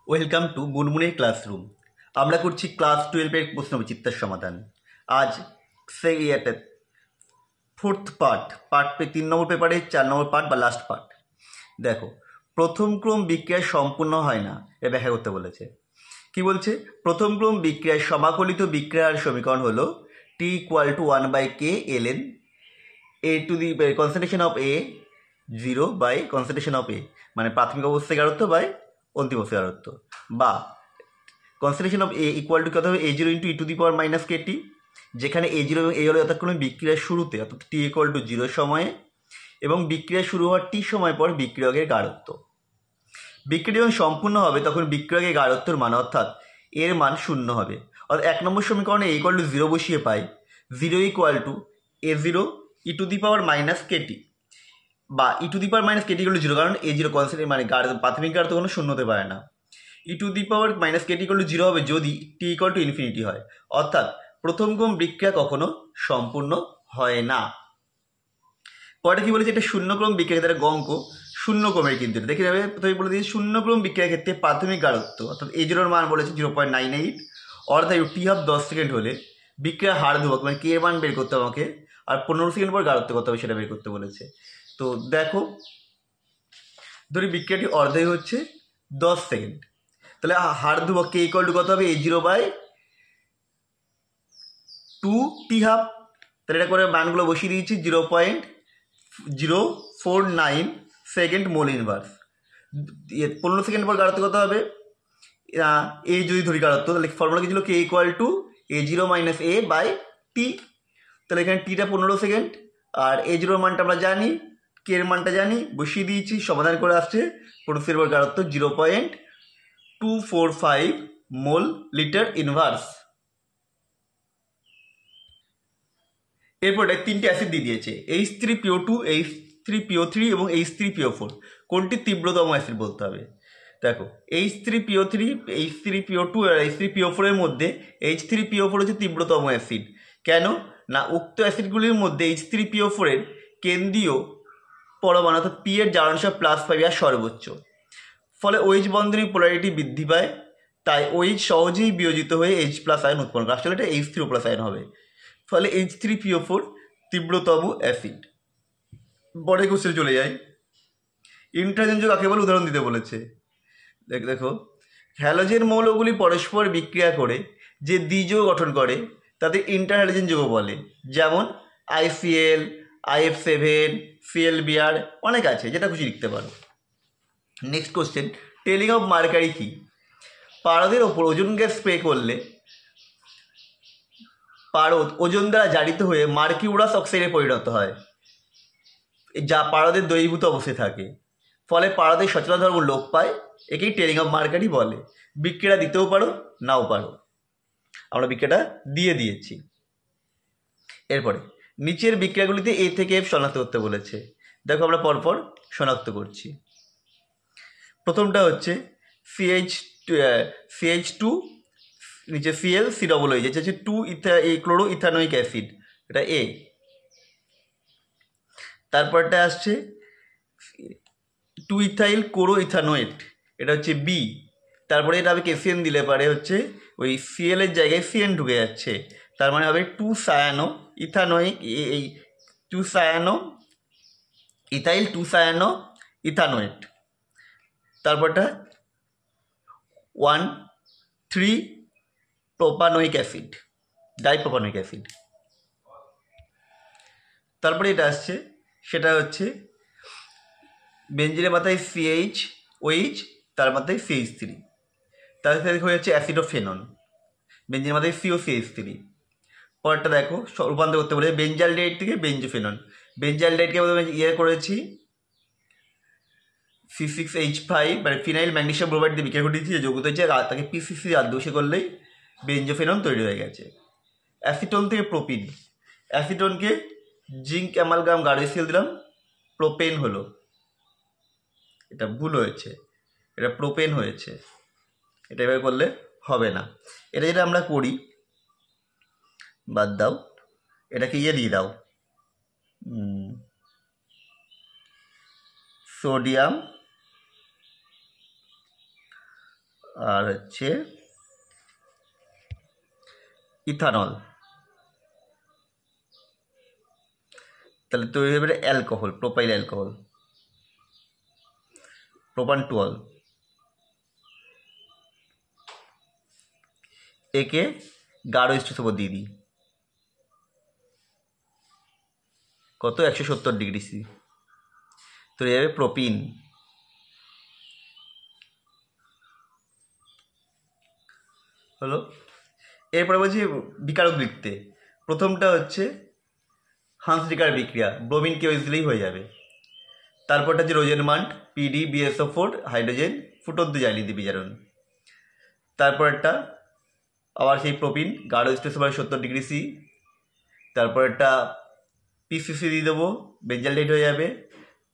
Welcome to মুনমুনের classroom. আমরা করছি class 12-এর প্রশ্নবিচিত্রার সমাধান। আজ সেই ফোর্থ পার্ট 3 নম্বর পেপারে 4 নম্বর পার্ট বা লাস্ট পার্ট। দেখো, প্রথম ক্রম বিক্রিয়া সম্পূর্ণ হয় না, এ ব্যাখ্যা করতে বলেছে। কি বলছে? প্রথম ক্রম বিক্রিয়ার সমাকলিত বিক্রিয়ার সমীকরণ হলো t equal to 1/k ln a to the concentration of a 0 by concentration of a, মানে প্রাথমিক অবস্থায় গাঢ়ত্ব বাই অন্তিম অবস্থায় গাঢ়ত্ব, বা concentration of A equal to কত হবে a0 into E to the power minus kt, যেখানে a0 এবং a হলো যথাক্রমে বিক্রিয়ার শুরুতে অর্থাৎ t ইকুয়াল টু 0 সময়ে এবং বিক্রিয়া শুরু হওয়ার t সময় পর বিক্রিয়কের গাঢ়ত্ব। বিক্রিয়া যখন সম্পূর্ণ হবে তখন বিক্রিয়কের গাঢ়ত্বর মান অর্থাৎ এর মান 0 হবে। অর্থাৎ 1 নম্বর সমীকরণে a ইকুয়াল টু 0 বসিয়ে পাই 0 equal to a0 e to the power minus kt, বা e to the power minus kt equal to 0, কারণ a0 কনস্ট্যান্ট মানে প্রাথমিক গাঢ়ত্ব কোনো শূন্য হতে পারে না। E to the power minus kt equal to 0 হবে যদি টি ইকুয়াল টু ইনফিনিটি হয়, অর্থাৎ প্রথম ক্রম বিক্রিয়া কখনো সম্পূর্ণ হয় না। পরে কি বলেছে? এটা শূন্যক্রম বিক্রিয়া ক্ষেত্রে গঙ্ক শূন্যক্রমের, কিন্তু দেখে যাবে প্রথমে বলে দিয়েছি শূন্যক্রম বিক্রিয়ার ক্ষেত্রে প্রাথমিক গাঢ়ত্ব অর্থাৎ a0 মান বলেছে 0.98, অর্থাৎ টি হাফ 10 সেকেন্ড হলে বিক্রিয়ার হার ধ্রুবক মানে কে মান বের করতে হবে আমাকে, আর 15 সেকেন্ড পর গাঢ়ত্ব কত হবে সেটা বের করতে বলেছে। তো দেখো, ধরি বিক্রিয়াটি অর্ধেক হচ্ছে 10 সেকেন্ড, তাহলে হার ধ্রুবক কে ইকুয়াল টু কত হবে a0 বাই 2 টি হাফ। তাহলে এটা করে মানগুলো বসিয়ে দিয়েছি 0.049 সেকেন্ড মোল ইনভার্স। 15 সেকেন্ড পর গাঢ়ত্ব কত হবে? এই যদি ধরি গাঢ়ত্ব, তাহলে ফর্মুলা কি ছিল? K equal to a0 minus a by t. তাহলে এখানে টিটা 15 সেকেন্ড আর a0 মানটা আমরা জানি, কে এর মানটা জানি, বসিয়ে দিয়েছি, সমাধান করে আসছে 15 সেকেন্ড পর গাঢ়ত্ব 0.245 মোল লিটার ইনভার্স। এরপরে 3টে অ্যাসিড দিয়ে দিয়েছে H3PO2, H3PO3 এবং H3PO4। কোনটি তীব্রতম অ্যাসিড বলতে হবে। দেখো, H3PO3, H3PO2 আর H3PO4 এর মধ্যে H3PO4 হচ্ছে তীব্রতম অ্যাসিড। কেন না? উক্ত অ্যাসিডগুলির মধ্যে H3PO4 এর কেন্দ্রীয় পরমাণু অর্থাৎ পি এর জারণসা +5 আর সর্বোচ্চ, ফলে OH বন্ধনের পোলারিটি বৃদ্ধি পায়, তাই OH সহজেই বিয়োজিত হয়ে H+ আয়ন উৎপন্ন করে। আসলে এটা H3O+ আয়ন হবে, ফলে H3PO4 তীব্রতম অ্যাসিড। পরে কোশ্চেন চলে যায়, ইন্ট্রাজেন যৌগ কাকে বলে উদাহরণ দিতে বলেছে। দেখো, হ্যালোজেন মৌলগুলি পরস্পর বিক্রিয়া করে যে দ্বিযৌগ গঠন করে তাদের ইন্টার হ্যালোজেন যৌগ বলে, যেমন ICl, IF7, ClBr, অনেক আছে, যেটা খুশি লিখতে পারো। Next question, telling of mercury কি? পারদের ওপর ওজোন গ্যাস স্প্রে করলে পারদ ওজোন দ্বারা জারিত হয়ে মার্কিউরাস অক্সাইডে পরিণত হয়, যা পারদের দ্রবীভূত অবস্থায় থাকে, ফলে পারদের সচেতন ধর্ম লোপ পায়। একেই টেলিং অফ মার্কারি বলে। বিক্রিয়া দিতেও পারো, নাও পারো। আমরা বিক্রিয়াটা দিয়ে দিয়েছি। এরপরে নিচের বিক্রিয়াগুলিতে A থেকে F শনাক্ত করতে বলেছে। দেখো, আমরা পরপর শনাক্ত করছি। প্রথমটা হচ্ছে CH2 নিচে Cl C ডবল হয়ে যাচ্ছে 2 ক্লোরো ইথানোয়িক অ্যাসিড, এটা A। তারপরটা আসছে 2 ইথাইল ক্লোরো ইথানোয়েট, এটা হচ্ছে B। তারপরে এটা হবে KCN দিলে পারে হচ্ছে ওই Cl এর জায়গায় CN ঢুকে যাচ্ছে, তার মানে হবে 2 সায়ানো ইথানোয়িক, এই 2 সায়ানো ইথাইল 2 সায়ানো ইথানোয়েট। তারপরটা 1,3 প্রোপানোয়িক অ্যাসিড, ডাইপ্রোপানোয়িক অ্যাসিড। তারপরে এটা আসছে, সেটা হচ্ছে বেঞ্জিনের মাথায় CH, তার মাথায় CH3, তার সাথে হয়ে যাচ্ছে অ্যাসিডোফেনন। বেঞ্জিনের মাথায় COCH3। পরেরটা দেখো, রূপান্তর করতে বলে বেঞ্জালডেহাইড থেকে বেঞ্জোফেনন। বেঞ্জালডেহাইডকে প্রথমে করেছি C6H5 মানে ফিনাইল ম্যাগনেসিয়াম ব্রোমাইড দিয়ে বিক্রিয়া ঘটিয়েছি, যে যৌগ হয়েছে, আর তাকে PCC আর দোষে করলেই বেঞ্জোফেনন তৈরি হয়ে গেছে। অ্যাসিটন থেকে প্রোপিন, অ্যাসিটনকে জিঙ্ক অ্যামালগাম গার্ডেসিয়াল দিলাম, প্রোপেন হলো। এটা ভুল হয়েছে, এটা প্রোপেন হয়েছে, এটা এভাবে করলে হবে না। এটা যেটা আমরা করি, বাদ দাও, এটাকে দিয়ে দাও সোডিয়াম আর হচ্ছে ইথানল। তাহলে তৈরি হবে অ্যালকোহল, প্রোপাইল অ্যালকোহল, প্রোপানটুয়ল। একে গাঢ় স্টোসোপ দিয়ে দিই, কত 170°C। তৈরি হবে প্রোপিন। হলো। এরপরে বলছি বিকারক লিখতে। প্রথমটা হচ্ছে হান্সডিকার বিক্রিয়া, ব্রোমিন কেওএইচ দিলেই হয়ে যাবে। তারপরটা হচ্ছে রোজেনমান্ড, PdBSO4 হাইড্রোজেন ফুটন্ত জ্বালিয়ে দিয়ে বিজারণ। তারপরেরটা আবার সেই প্রোপিন, গাঢ় স্টোসোপ 70°C। তারপরেরটা PCC দিয়ে দেবো, বেঞ্জালডেট হয়ে যাবে।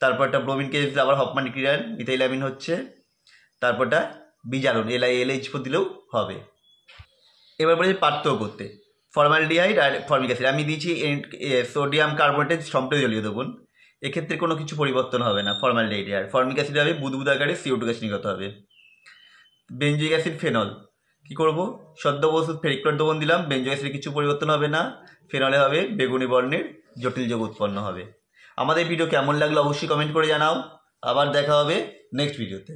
তারপরটা ব্রোমিন কেওএইচ দিলে আবার হফম্যান ক্রিয়ার, মিথাইলামিন হচ্ছে। তারপরটা বিজারণ, LiLH4 দিলেও হবে। এবার বলেছি পার্থক্য করতে, ফর্মালডিহাইড আর ফর্মিক অ্যাসিড। আমি দিয়েছি সোডিয়াম কার্বনেট সম্পূর্ণ জ্বলিয়ে দেবো, এক্ষেত্রে কোনো কিছু পরিবর্তন হবে না। ফর্মালডিহাইড আর ফর্মিক অ্যাসিড হবে বুদবুদ আকারে CO2 গ্যাস নির্গত হবে। বেঞ্জোইক অ্যাসিড ফেনল কী করবো, সদ্য প্রস্তুত ফেরিক ক্লোরাইড দ্রবণ দিলাম, বেঞ্জোইক অ্যাসিডে কিছু পরিবর্তন হবে না, ফেনলে হবে বেগুনি বর্ণের জটিল যৌগ উৎপন্ন হবে। আমাদের ভিডিও কেমন লাগলো অবশ্যই কমেন্ট করে জানাও। আবার দেখা হবে নেক্সট ভিডিওতে।